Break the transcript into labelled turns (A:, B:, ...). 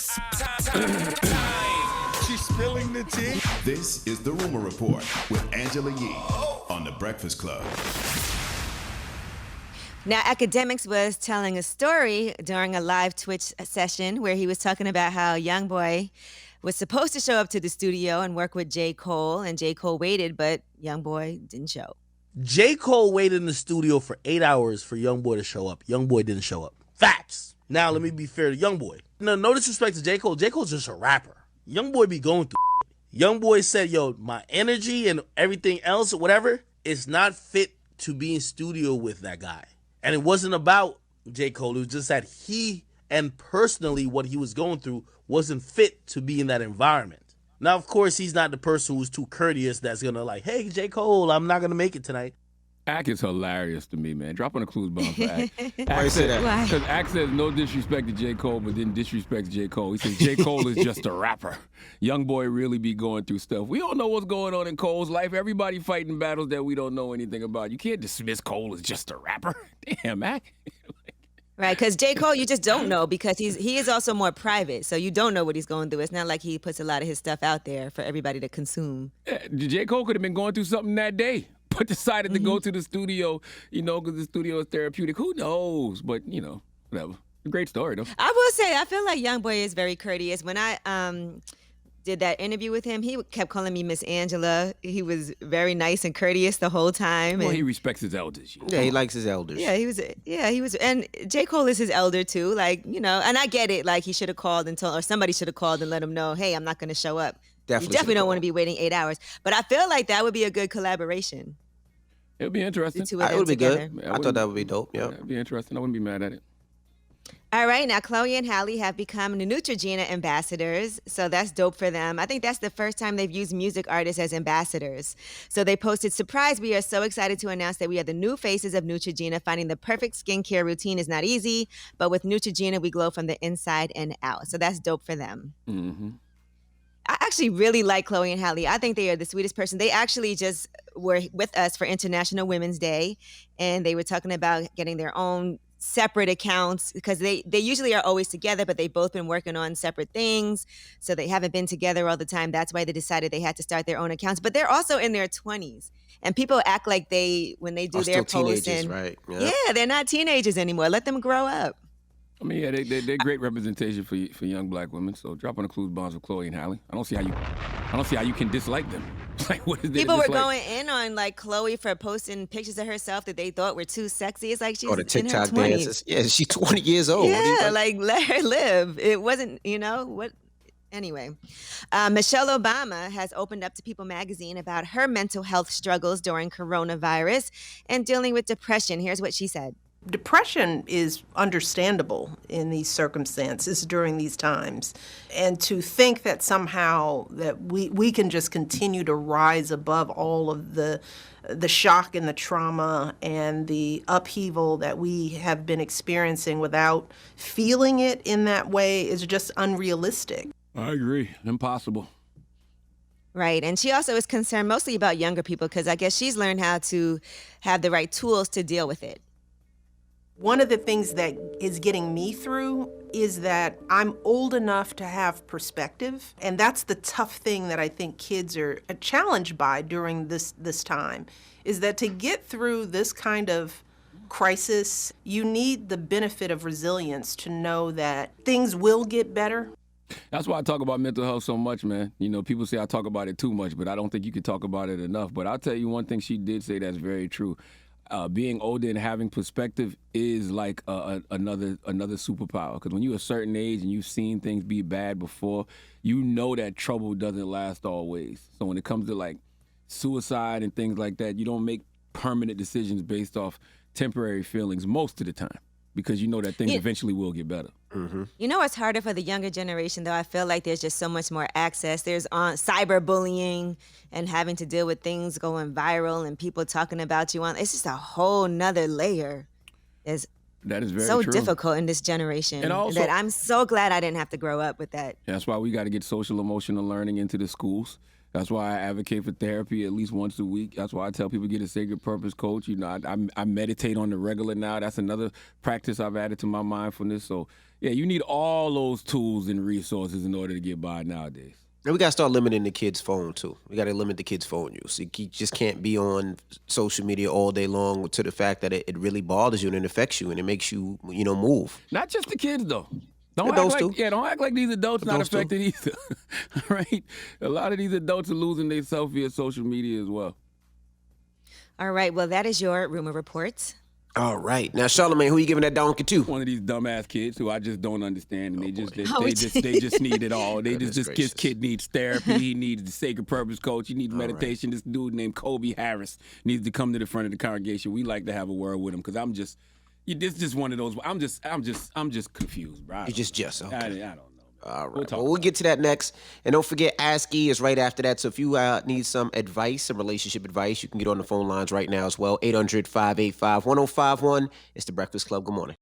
A: It's time.
B: She's spilling the tea.
C: This is The Rumor Report with Angela Yee on The Breakfast Club.
D: Now, Academics was telling a story during a live Twitch session where he was talking about how YoungBoy was supposed to show up to the studio and work with J. Cole, and J. Cole waited, but YoungBoy didn't show.
E: J. Cole waited in the studio for 8 hours for YoungBoy to show up. YoungBoy didn't show up. Facts. Now, let me be fair to YoungBoy. No disrespect to J. Cole. J. Cole's just a rapper. YoungBoy be going through. YoungBoy said, yo, my energy and everything else or whatever is not fit to be in studio with that guy. And it wasn't about J. Cole. It was just that he and personally what he was going through wasn't fit to be in that environment. Now, of course, he's not the person who's too courteous that's going to like, hey, J. Cole, I'm not going to make it tonight.
F: Ack is hilarious to me, man. Dropping a clues bomb for Ack.
G: Why you say that?
F: Because Ack says no disrespect to J. Cole, but then disrespects J. Cole. He says J. Cole is just a rapper. YoungBoy really be going through stuff. We don't know what's going on in Cole's life. Everybody fighting battles that we don't know anything about. You can't dismiss Cole as just a rapper. Damn, Ack.
D: Right, because J. Cole, you just don't know because he is also more private, so you don't know what he's going through. It's not like he puts a lot of his stuff out there for everybody to consume.
F: Yeah, J. Cole could have been going through something that day, but decided to go to the studio, because the studio is therapeutic. Who knows? But, whatever. Great story, though.
D: I will say, I feel like YoungBoy is very courteous. When I did that interview with him, he kept calling me Miss Angela. He was very nice and courteous the whole time.
F: Well,
D: and
F: he respects his elders.
G: Yeah, he likes his elders.
D: Yeah, he was, and J. Cole is his elder too. Like, and I get it. Like, he should have called or somebody should have called and let him know, hey, I'm not going to show up. You definitely don't want to be waiting 8 hours. But I feel like that would be a good collaboration.
F: It would be interesting.
G: It would be good. I thought that would be dope. Yeah,
F: it'd be interesting. I wouldn't be mad at it.
D: All right, now Chloe and Halle have become the Neutrogena ambassadors, so that's dope for them. I think that's the first time they've used music artists as ambassadors. So they posted, surprise, we are so excited to announce that we are the new faces of Neutrogena. Finding the perfect skincare routine is not easy, but with Neutrogena, we glow from the inside and out. So that's dope for them.
F: Mm-hmm.
D: I actually really like Chloe and Halle. I think they are the sweetest person. They actually just were with us for International Women's Day, and they were talking about getting their own separate accounts because they usually are always together, but they've both been working on separate things. So they haven't been together all the time. That's why they decided they had to start their own accounts. But they're also in their 20s. And people act like when they do their posts,
G: right?
D: Yeah, they're not teenagers anymore. Let them grow up.
F: I mean, yeah, they're great representation for young black women. So dropping the clues bombs with Chloe and Halle. I don't see how you can dislike them. Like, what is there
D: People
F: to
D: were
F: dislike?
D: going in on like Chloe for posting pictures of herself that they thought were too sexy. It's like she's
G: the
D: in her
G: TikTok
D: 20s.
G: dances. Yeah, she's 20 years old.
D: Yeah, like let her live. It wasn't, what. Anyway, Michelle Obama has opened up to People magazine about her mental health struggles during coronavirus and dealing with depression. Here's what she said.
H: Depression is understandable in these circumstances during these times. And to think that somehow that we can just continue to rise above all of the shock and the trauma and the upheaval that we have been experiencing without feeling it in that way is just unrealistic.
F: I agree. Impossible.
D: Right. And she also is concerned mostly about younger people because I guess she's learned how to have the right tools to deal with it.
H: One of the things that is getting me through is that I'm old enough to have perspective. And that's the tough thing that I think kids are challenged by during this time, is that to get through this kind of crisis, you need the benefit of resilience to know that things will get better.
F: That's why I talk about mental health so much, man. People say I talk about it too much, but I don't think you can talk about it enough. But I'll tell you one thing she did say that's very true. Being older and having perspective is like another superpower. Because when you're a certain age and you've seen things be bad before, you know that trouble doesn't last always. So when it comes to like suicide and things like that, you don't make permanent decisions based off temporary feelings most of the time. Because you know that things eventually will get better.
G: Mm-hmm.
D: You know what's harder for the younger generation, though? I feel like there's just so much more access. There's cyberbullying and having to deal with things going viral and people talking about you. It's just a whole nother layer.
F: That is very
D: so
F: true.
D: difficult in this generation.
F: And also,
D: that I'm so glad I didn't have to grow up with that.
F: That's why we got to get social emotional learning into the schools. That's why I advocate for therapy at least once a week. That's why I tell people get a sacred purpose coach. You know, I meditate on the regular now. That's another practice I've added to my mindfulness. So, yeah, you need all those tools and resources in order to get by nowadays.
G: And we got to start limiting the kids' phone, too. We got to limit the kids' phone use. You just can't be on social media all day long to the fact that it really bothers you and it affects you and it makes you, move.
F: Not just the kids, though.
G: Don't
F: act like these adults not affected either. Right? A lot of these adults are losing their self via social media as well.
D: All right. Well, that is your rumor report.
G: All right. Now, Charlamagne, who you giving that donkey to?
F: One of these dumbass kids who I just don't understand, and they just need it all. This kid needs therapy. He needs the sacred purpose coach. He needs meditation. Right. This dude named Kobe Harris needs to come to the front of the congregation. We like to have a word with him because this just one of those. I'm just confused, bro.
G: You're just okay.
F: I don't know.
G: All right. We'll get to that next. And don't forget, Ask E is right after that. So if you need some advice, some relationship advice, you can get on the phone lines right now as well. 800-585-1051. It's The Breakfast Club. Good morning.